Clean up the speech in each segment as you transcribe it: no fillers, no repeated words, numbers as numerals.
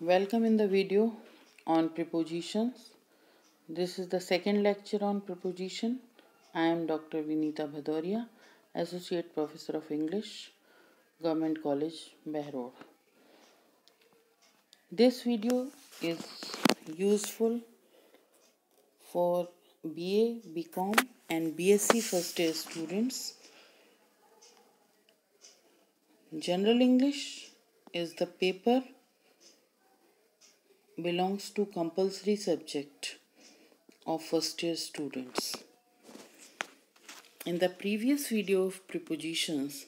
Welcome in the video on prepositions. This is the second lecture on preposition. I am Dr. Vinita Bhadoria, Associate Professor of English, Government College, Behror. This video is useful for BA, BCom and BSc first year students. General English is the paper belongs to compulsory subject of first year students. In the previous video of prepositions,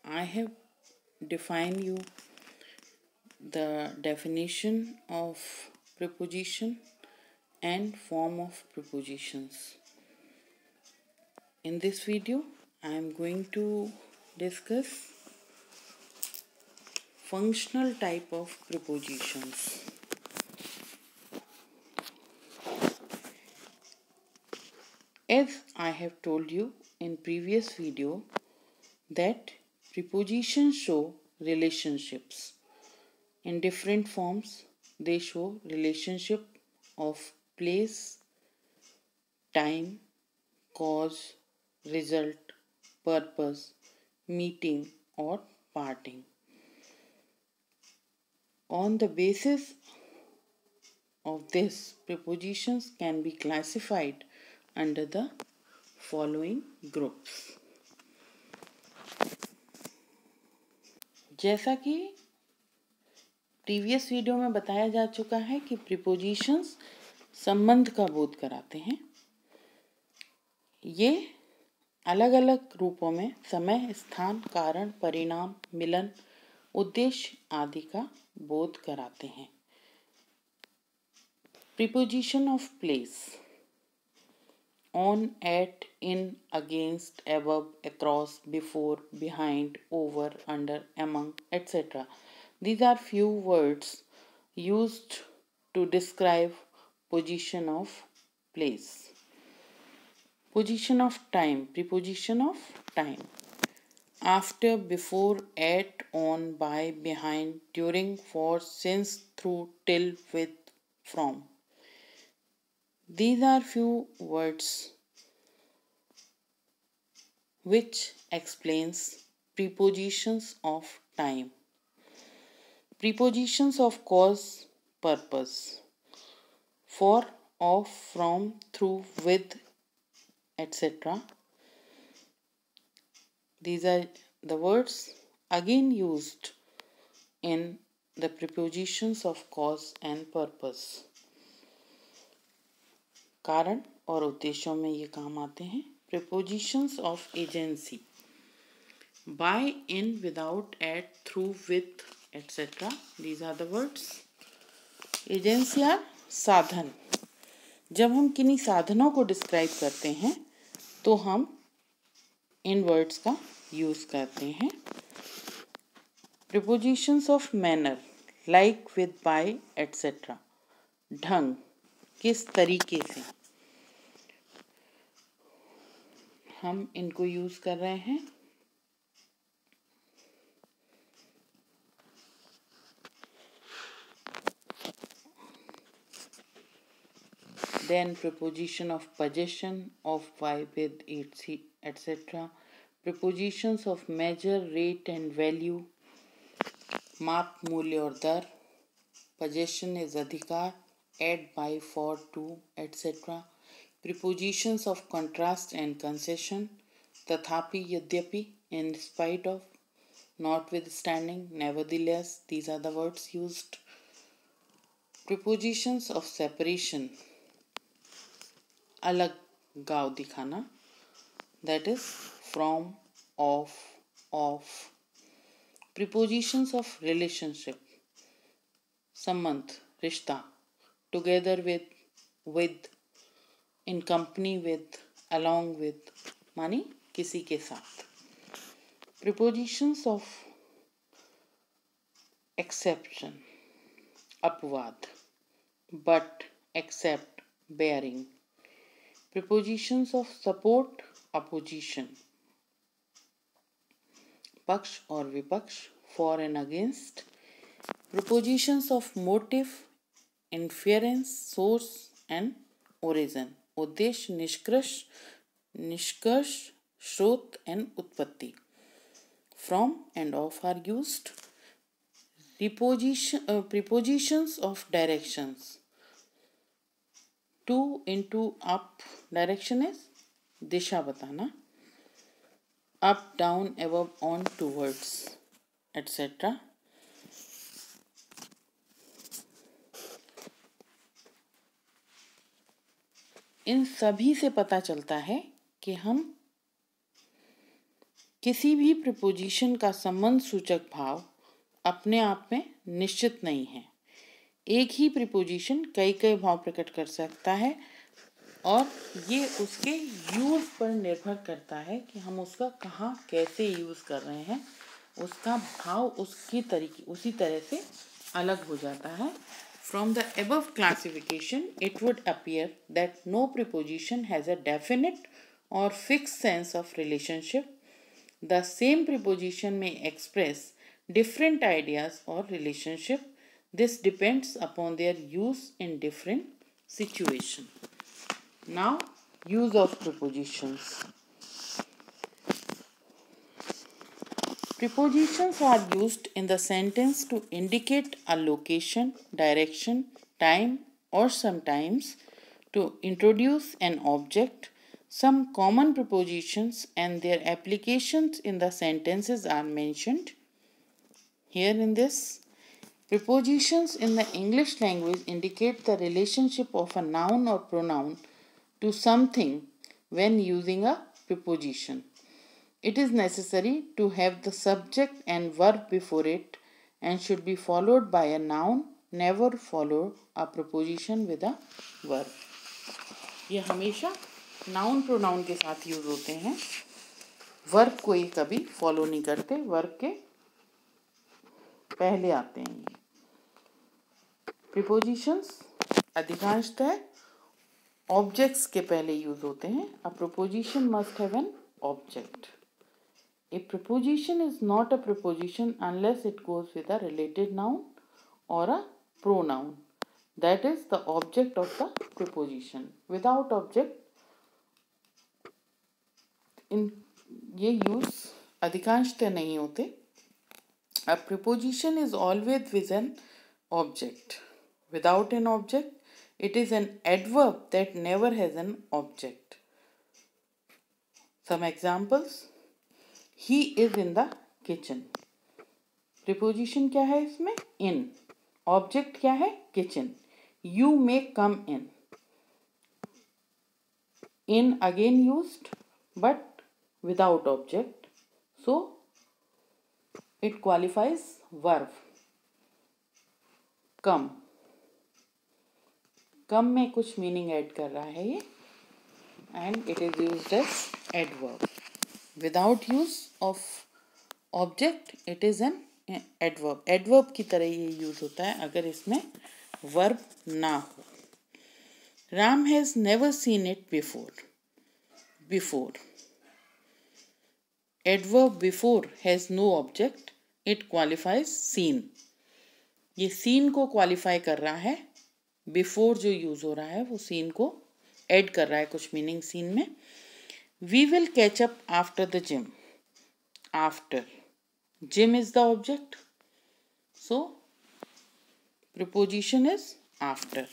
I have defined you the definition of preposition and form of prepositions. In this video, I am going to discuss functional type of prepositions. As I have told you in previous video that prepositions show relationships. In different forms, they show relationship of place, time, cause, result, purpose, meeting or parting. On the basis of this, prepositions can be classified under the following groups. जैसा कि previous video में बताया जा चुका है कि prepositions संबंध का बोध कराते हैं। ये अलग अलग रूपों में समय, स्थान, कारण, परिणाम, मिलन, उद्देश्य आदि का बोध कराते हैं। Preposition of place: on, at, in, against, above, across, before, behind, over, under, among, etc. These are few words used to describe position of place. Position of time: preposition of time. After, before, at, on, by, behind, during, for, since, through, till, with, from. These are few words which explains prepositions of time. Prepositions of cause, purpose: for, of, from, through, with, etc. These are the words again used in the prepositions of cause and purpose. कारण और उद्देश्यों में ये काम आते हैं। Prepositions of agency: by, in, without, at, through, with, etc. These are the words. Agency are साधन. जब हम किन्हीं साधनों को डिस्क्राइब करते हैं तो हम इन वर्ड्स का यूज करते हैं। Prepositions of manner: like, with, by, etc. ढंग: किस तरीके से हम इनको यूज कर रहे हैं। Then preposition of possession, of, by, with, etc. Prepositions of measure, rate and value: माप, मूल्य और दर. Possession is अधिकार, at, by, for, to, etc. Prepositions of contrast and concession: तथापि, यद्यपि, in spite of, notwithstanding, nevertheless. These are the words used. Prepositions of separation: अलग गाव दिखाना, that is from, of. Prepositions of relationship: संबंध, रिश्ता, together with, in company with, along with, मानी किसी के साथ. Prepositions of exception: अपवाद, but, except, bearing. Prepositions of support, opposition: पक्ष और विपक्ष, for and against. Prepositions of motive, inference, source and origin. उद्देश्य, निष्कर्ष, स्रोत and उत्पत्ति. From and of are used. Prepositions of directions. To, into, up. Direction is दिशा बताना. Up, down, above, on, towards, etc. इन सभी से पता चलता है कि हम किसी भी प्रीपोजिशन का संबंध सूचक भाव अपने आप में निश्चित नहीं है. एक ही प्रीपोजिशन कई कई भाव प्रकट कर सकता है और ये उसके यूज पर निर्भर करता है कि हम उसका कहाँ कैसे यूज कर रहे हैं. उसका भाव उसी तरह से अलग हो जाता है. From the above classification, it would appear that no preposition has a definite or fixed sense of relationship. The same preposition may express different ideas or relationship. This depends upon their use in different situations. Now, use of prepositions. Prepositions are used in the sentence to indicate a location, direction, time, or sometimes to introduce an object. Some common prepositions and their applications in the sentences are mentioned here in this. Prepositions in the English language indicate the relationship of a noun or pronoun to something when using a preposition. It is necessary to have the subject and verb before it and should be followed by a noun. Never follow a preposition with a verb. ये हमेशा noun pronoun के साथ use होते हैं. Verb को ये कभी follow नहीं करते. वर्ब के पहले आते हैं ये. प्रीपोजिशंस अधिकांशतः ऑब्जेक्ट्स के पहले यूज होते हैं. अ preposition must have an object. A preposition is not a preposition unless it goes with a related noun or a pronoun. That is the object of the preposition. Without object, in ये use अधिकांशतः नहीं होते. A preposition is always with an object. Without an object, it is an adverb that never has an object. Some examples. He is in the kitchen. Preposition क्या है इसमें? In. Object क्या है? Kitchen. You may come in. In again used but without object. So it qualifies verb. Come. Come में कुछ meaning add कर रहा है ये. And it is used as adverb. Without use of object, it is an adverb. Adverb की तरह ये use होता है अगर इसमें verb ना हो. Ram has never seen it before. Before. Adverb before has no object. It qualifies seen. ये seen को qualify कर रहा है. Before जो यूज हो रहा है वो seen को add कर रहा है कुछ meaning seen में. We will catch up after the gym. After. Gym is the object. So, preposition is after.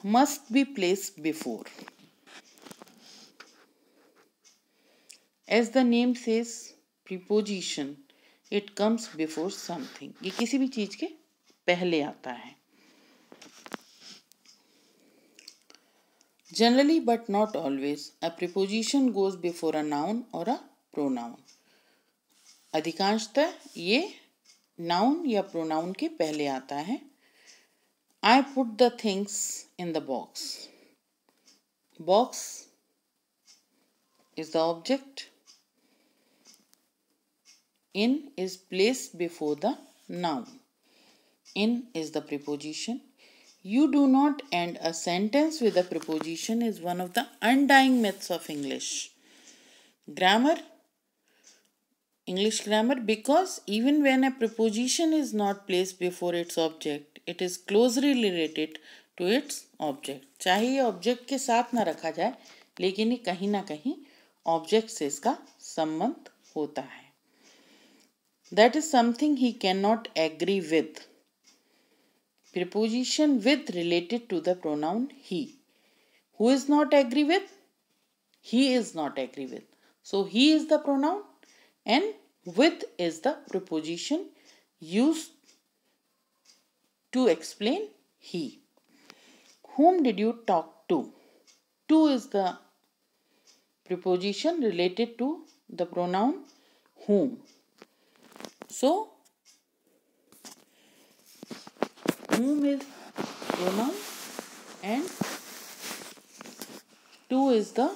Must be placed before. As the name says, preposition, it comes before something. ये किसी भी चीज के पहले आता है. Generally but not always, a preposition goes before a noun or a pronoun. अधिकांशतः ये noun या pronoun के पहले आता है. I put the things in the box. Box is the object. In is placed before the noun. In is the preposition. You do not end a sentence with a preposition is one of the undying myths of English. Grammar English grammar, because even when a preposition is not placed before its object, it is closely related to its object. चाहे ये object के साथ ना रखा जाए, लेकिन ये कहीं ना कहीं object से इसका संबंध होता है. That is something he cannot agree with. Preposition with related to the pronoun he. Who is not agree with? He is not agree with. So he is the pronoun and with is the preposition used to explain he. Whom did you talk to? To is the preposition related to the pronoun whom. So whom is pronoun and to is the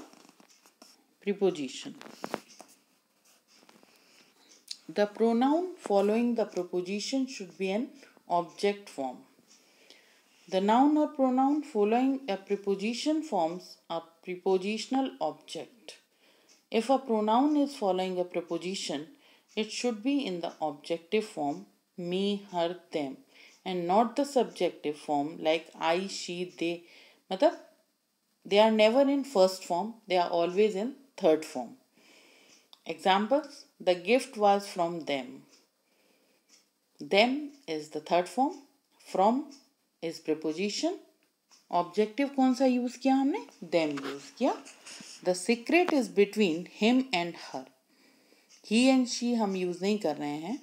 preposition. The pronoun following the preposition should be an object form. The noun or pronoun following a preposition forms a prepositional object. If a pronoun is following a preposition, it should be in the objective form me, her, them, and not the subjective form like I, she, they. मतलब they are never in first form, they are always in third form. Examples: the gift was from them. Them is the third form. From is preposition. Objective कौन सा use किया हमने? Them use किया. The secret is between him and her. He and she हम use नहीं कर रहे हैं.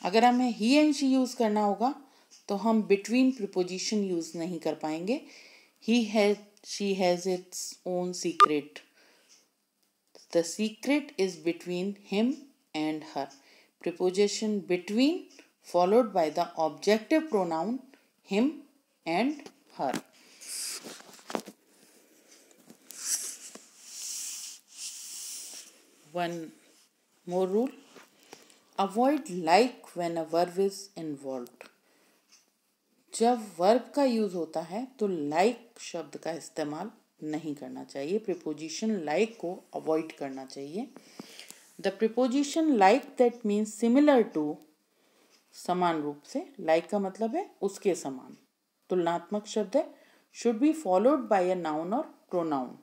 अगर हमें he and she यूज करना होगा तो हम between preposition यूज नहीं कर पाएंगे. She has its own secret. The secret is between him and her. Preposition between followed by the objective pronoun him and her. One more rule. Avoid like when a verb is involved. जब verb का use होता है तो like शब्द का इस्तेमाल नहीं करना चाहिए. प्रीपोजिशन like को अवॉइड करना चाहिए. The preposition like that means similar to, समान रूप से. like का मतलब है उसके समान, तुलनात्मक शब्द है. should be followed by a noun or pronoun.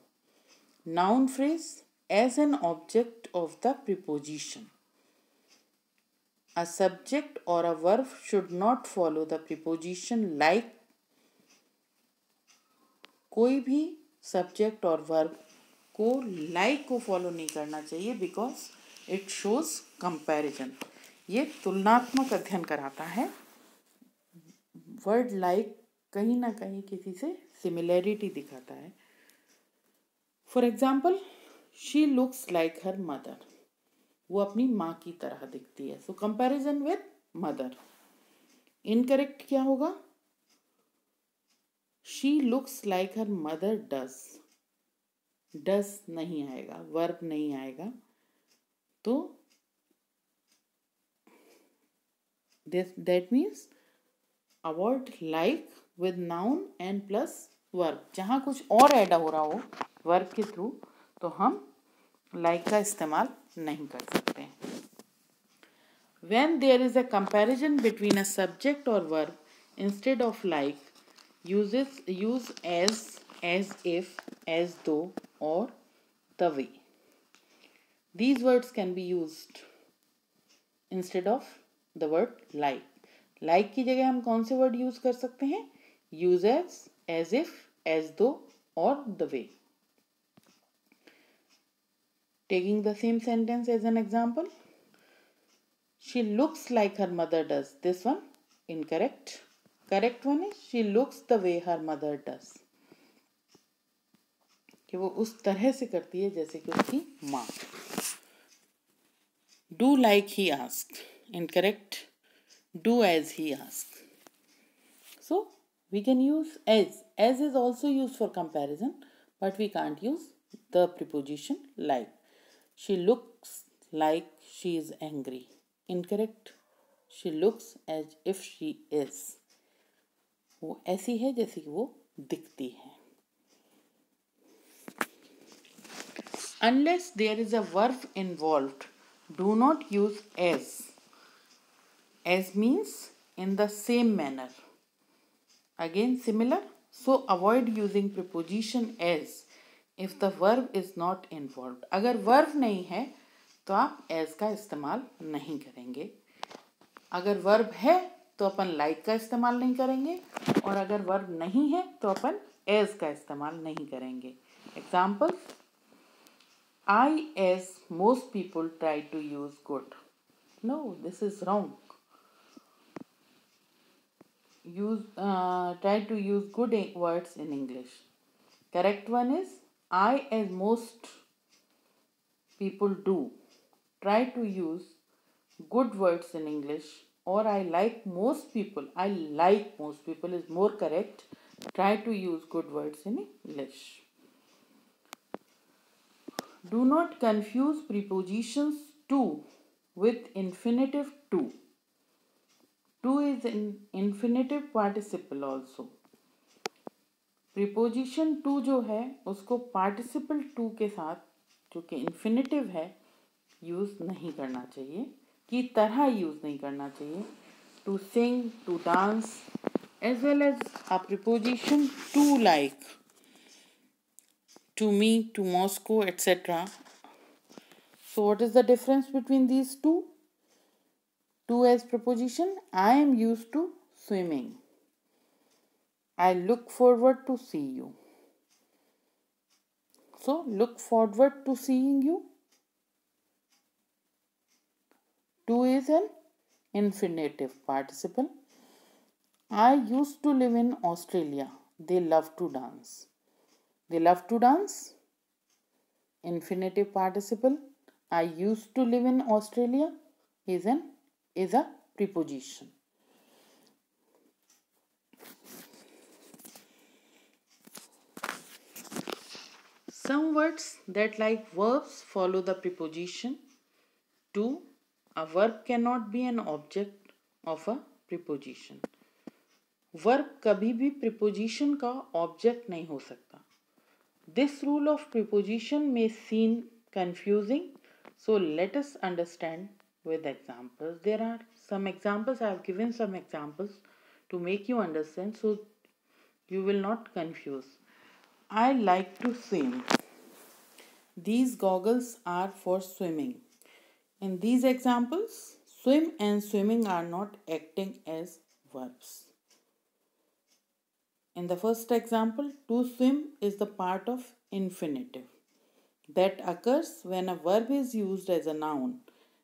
Noun phrase as an object of the preposition. A subject or a verb should not follow the preposition like. कोई भी सब्जेक्ट और वर्ब को like को फॉलो नहीं करना चाहिए because it shows comparison. ये तुलनात्मक अध्ययन कराता है. वर्ड like कहीं ना कहीं किसी से सिमिलैरिटी दिखाता है. For example, she looks like her mother. वो अपनी माँ की तरह दिखती है. सो कंपैरिजन विद मदर. इनकरेक्ट क्या होगा? She looks like her mother does. Does नहीं आएगा, वर्ब नहीं आएगा. तो that means avoid like with noun and plus verb. जहाँ कुछ और ऐड हो रहा हो वर्ब के थ्रू तो हम लाइक का इस्तेमाल नहीं कर सकते. When there is a comparison between a subject or verb, instead of like, use as if, as though, or the way. These words can be used instead of the word like. Like की जगह हम कौन से word use कर सकते हैं? Use as if, as though, or the way. Taking the same sentence as an example. She looks like her mother does. This one incorrect. Correct one is she looks the way her mother does. कि वो उस तरह से करती है जैसे कि उसकी माँ. Do like he asked. Incorrect. Do as he asked. So we can use as. As is also used for comparison, but we can't use the preposition like. She looks like she is angry. Incorrect. She looks as if she is. वो ऐसी है जैसे कि वो दिखती है. Unless there is a verb involved, Do not use as. As means in the same manner. Again similar. So avoid using preposition as if the verb is not involved. अगर verb नहीं है तो आप as का इस्तेमाल नहीं करेंगे. अगर verb है तो अपन like का इस्तेमाल नहीं करेंगे और अगर verb नहीं है तो अपन as का इस्तेमाल नहीं करेंगे. Examples: I, as most people, try to use good. No, this is wrong. Try to use good words in English. Correct one is I, as most people do, try to use good words in English, or I like most people. I like most people is more correct. Try to use good words in English. Do not confuse prepositions to with infinitive to. To is an infinitive participle also. Preposition to जो है उसको participle to के साथ जो कि infinitive है use नहीं करना चाहिए, की तरह यूज़ नहीं करना चाहिए. To sing, to dance, as well as a preposition to like, to me, to Moscow, etc. So what is the difference between these two? To as preposition, I am used to swimming. I look forward to see you. So look forward to seeing you. To is an infinitive participle. I used to live in Australia. They love to dance. They love to dance. Infinitive participle. I used to live in Australia is a preposition. Some words that like verbs follow the preposition to. A verb cannot be an object of a preposition. Verb कभी भी preposition का object नहीं हो सकता. This rule of preposition may seem confusing, so let us understand with examples. There are some examples. I have given some examples to make you understand, so you will not confuse. I like to swim. These goggles are for swimming. In these examples, swim and swimming are not acting as verbs. In the first example, to swim is the part of infinitive that occurs when a verb is used as a noun,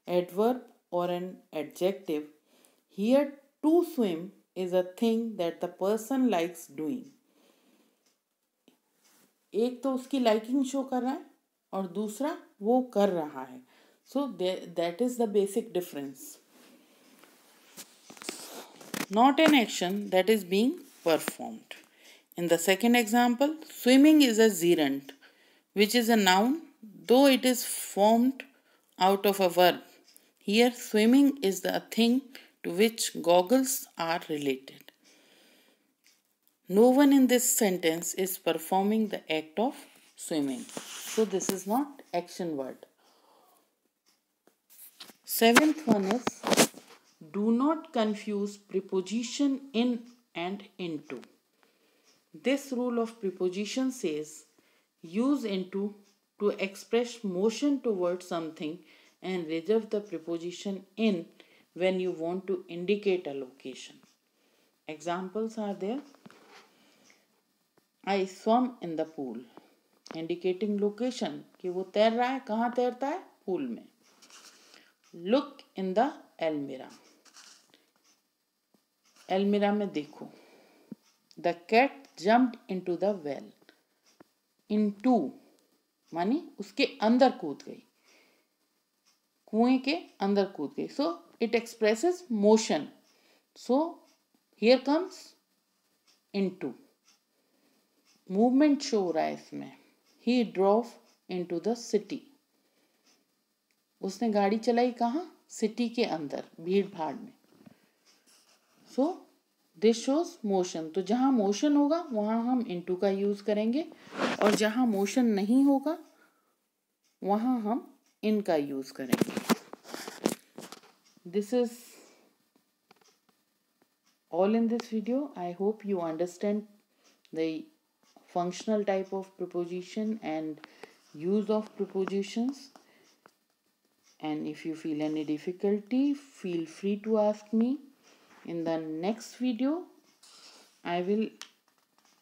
adverb, or an adjective. Here, to swim is a thing that the person likes doing. एक तो उसकी liking show कर रहा है और दूसरा वो कर रहा है. So that is the basic difference. Not an action that is being performed. In the second example, swimming is a gerund, which is a noun, though it is formed out of a verb. Here, swimming is the thing to which goggles are related. No one in this sentence is performing the act of swimming. So this is not action word. Seventh one is, do not confuse preposition in and into. This rule of preposition says, use into to express motion towards something and reserve the preposition in when you want to indicate a location. Examples are there. I swam in the pool, indicating location कि वो तैर रहा है. कहाँ तैरता है? Pool में. Look in the almirah. Almirah में देखो. The cat jumped into the well. Into मानी उसके अंदर कूद गई. कुएं के अंदर कूद गई. So it expresses motion. So here comes into. Movement show हो रहा है इसमें. He drove into the city. उसने गाड़ी चलाई कहाँ? सिटी के अंदर, भीड़ भाड़ में. So this shows motion. तो जहाँ मोशन होगा वहाँ हम into का यूज करेंगे और जहाँ मोशन नहीं होगा वहाँ हम in का यूज करेंगे. This is all in this video. I hope you understand the functional type of preposition and use of prepositions. And if you feel any difficulty, feel free to ask me. In the next video, I will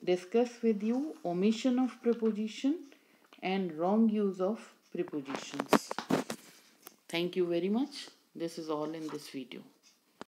discuss with you omission of preposition and wrong use of prepositions. Thank you very much. This is all in this video.